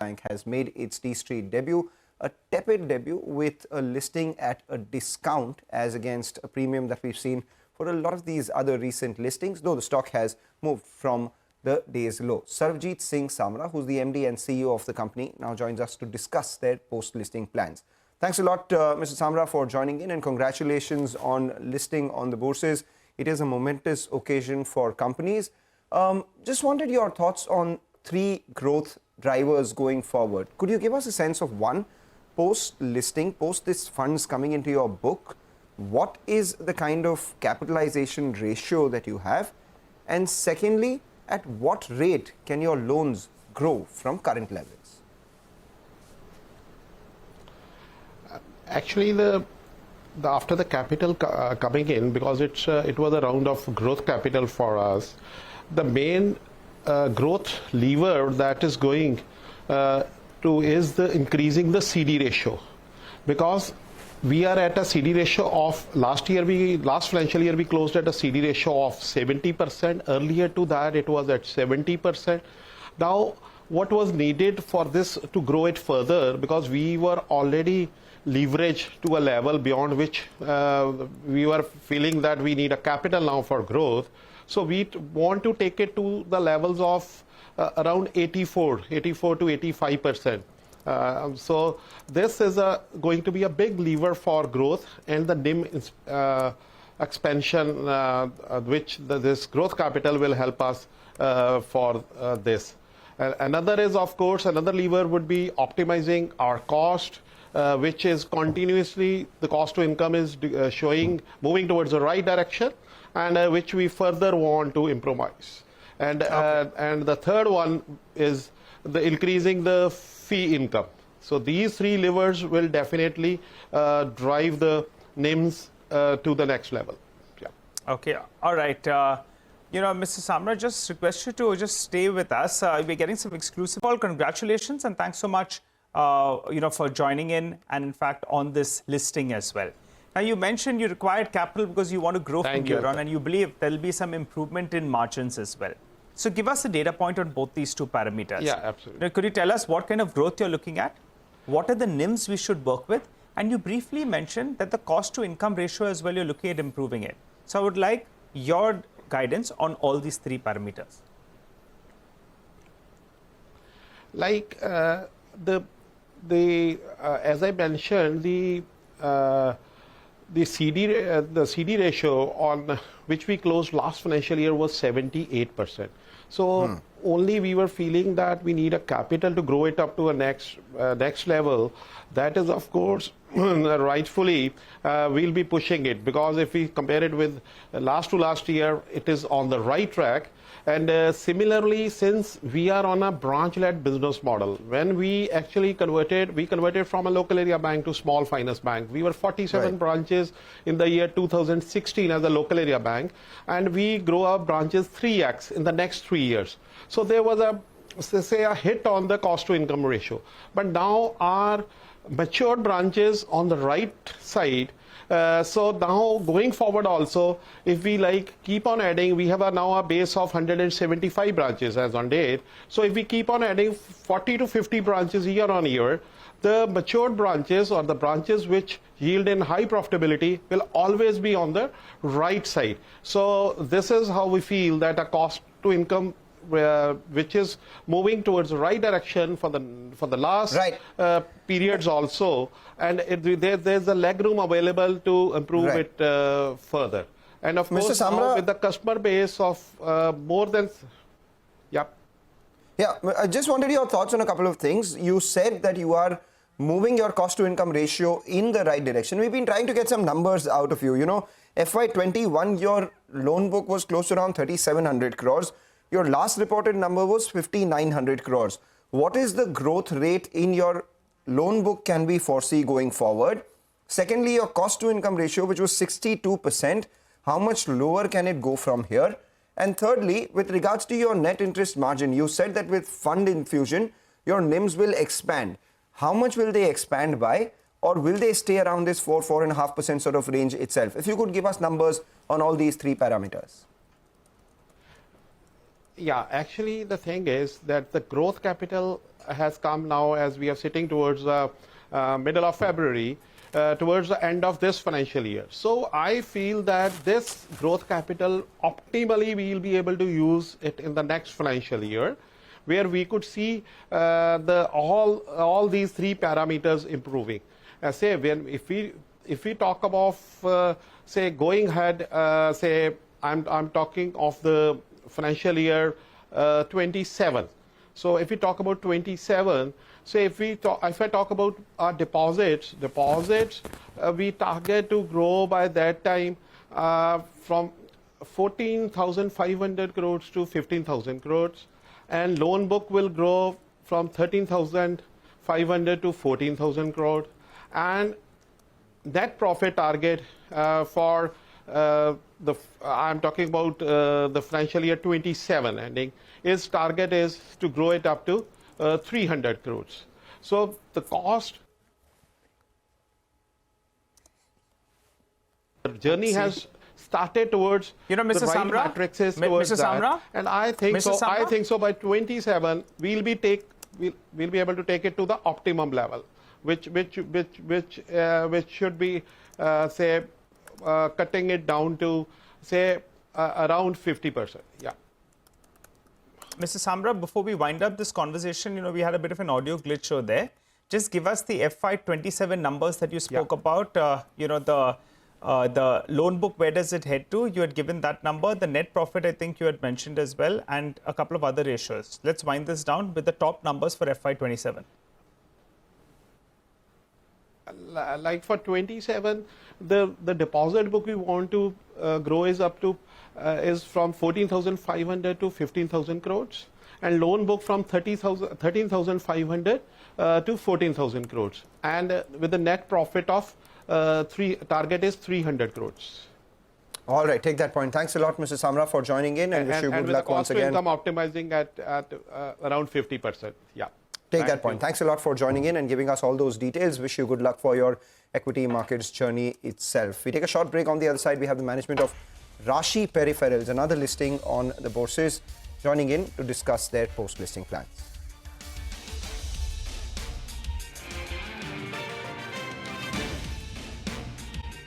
Bank has made its T Street debut, a tepid debut with a listing at a discount as against a premium that we've seen for a lot of these other recent listings, though the stock has moved from the day's low. Sarvjit Singh Samra, who's the MD and CEO of the company, now joins us to discuss their post-listing plans. Thanks a lot, Mr. Samra, for joining in, and congratulations on listing on the bourses. It is a momentous occasion for companies. Just wanted your thoughts on three growth drivers going forward. Could you give us a sense of, one, post-listing, post this funds coming into your book, what is the kind of capitalization ratio that you have? And secondly, at what rate can your loans grow from current levels? Actually, after the capital coming in, because it was a round of growth capital for us, the main growth lever that is going is the increasing the CD ratio, because we are at a CD ratio of last financial year we closed at a CD ratio of 70%. Earlier to that it was at 70%. Now what was needed for this to grow it further, because we were already leveraged to a level beyond which we were feeling that we need a capital now for growth. So we want to take it to the levels of around 84 to 85%. So this is going to be a big lever for growth, and the NIM expansion, which this growth capital will help us for this. Another is, of course, another lever would be optimizing our cost, which is continuously, the cost to income is moving towards the right direction, and which we further want to improvise. And the third one is the increasing the fee income. So these three levers will definitely drive the NIMs to the next level. Yeah. Okay. All right. Mr. Samra, just request you to just stay with us. We're getting some exclusive call. Congratulations and thanks so much, for joining in and in fact on this listing as well. Now, you mentioned you required capital because you want to grow from here on, and you believe there'll be some improvement in margins as well. So give us a data point on both these two parameters. Yeah, absolutely. Now, could you tell us what kind of growth you're looking at? What are the NIMs we should work with? And you briefly mentioned that the cost to income ratio as well, you're looking at improving it. So I would like your guidance on all these three parameters. Like as I mentioned, the CD ratio on which we closed last financial year was 78%. So only we were feeling that we need a capital to grow it up to a next level. That is, of course, rightfully we'll be pushing it, because if we compare it with last year, it is on the right track. And similarly, since we are on a branch-led business model, when we actually converted from a local area bank to small finance bank. We were 47 branches in the year 2016 as a local area bank, and we grow our branches 3x in the next 3 years. So there was a hit on the cost to income ratio. But now our matured branches on the right side. So now going forward also, if we keep on adding, we have now a base of 175 branches as on date. So if we keep on adding 40 to 50 branches year on year, the matured branches, or the branches which yield in high profitability, will always be on the right side. So this is how we feel that a cost to income which is moving towards the right direction for the last periods also, and there's a leg room available to improve it further. And of course, now with the customer base of more than I just wanted your thoughts on a couple of things. You said that you are moving your cost to income ratio in the right direction. We've been trying to get some numbers out of you. FY21, your loan book was close to around 3,700 crores. Your last reported number was 5,900 crores. What is the growth rate in your loan book can we foresee going forward? Secondly, your cost to income ratio, which was 62%, how much lower can it go from here? And thirdly, with regards to your net interest margin, you said that with fund infusion, your NIMs will expand. How much will they expand by? Or will they stay around this 4.5% sort of range itself? If you could give us numbers on all these three parameters. Yeah, actually the thing is that the growth capital has come now as we are sitting towards the middle of February, towards the end of this financial year. So I feel that this growth capital optimally we will be able to use it in the next financial year, where we could see all these three parameters improving. Say if we talk about say going ahead, say I'm talking of the financial year 27. So if we talk about 27, so if I talk about our deposits, we target to grow by that time from 14,500 crores to 15,000 crores, and loan book will grow from 13,500 to 14,000 crores, and net profit target for I'm talking about the financial year 27 ending, its target is to grow it up to 300 crores. So the cost journey has started towards Mr. the right Samra, matrices towards Mr. that. Samra, And I think Mr. so. I Samra? think so. By 27, we'll be able to take it to the optimum level, which should be say cutting it down to say around 50%. Yeah. Mr. Samra, before we wind up this conversation, we had a bit of an audio glitch over there. Just give us the FY27 numbers that you spoke about. The loan book, where does it head to? You had given that number. The net profit, I think you had mentioned as well, and a couple of other ratios. Let's wind this down with the top numbers for FY27. Like for 27, the deposit book we want to grow is up to is from 14,500 to 15,000 crores, and loan book from 13,500 to 14,000 crores, and with the net profit of target is 300 crores. All right, take that point. Thanks a lot, Mr. Samra, for joining in, and wish you good luck once again. And with the cost to income optimizing at around 50%. Yeah. Take that point. Thanks a lot for joining in and giving us all those details. Wish you good luck for your equity markets journey itself. We take a short break. On the other side, we have the management of Rashi Peripherals, another listing on the bourses, joining in to discuss their post-listing plans.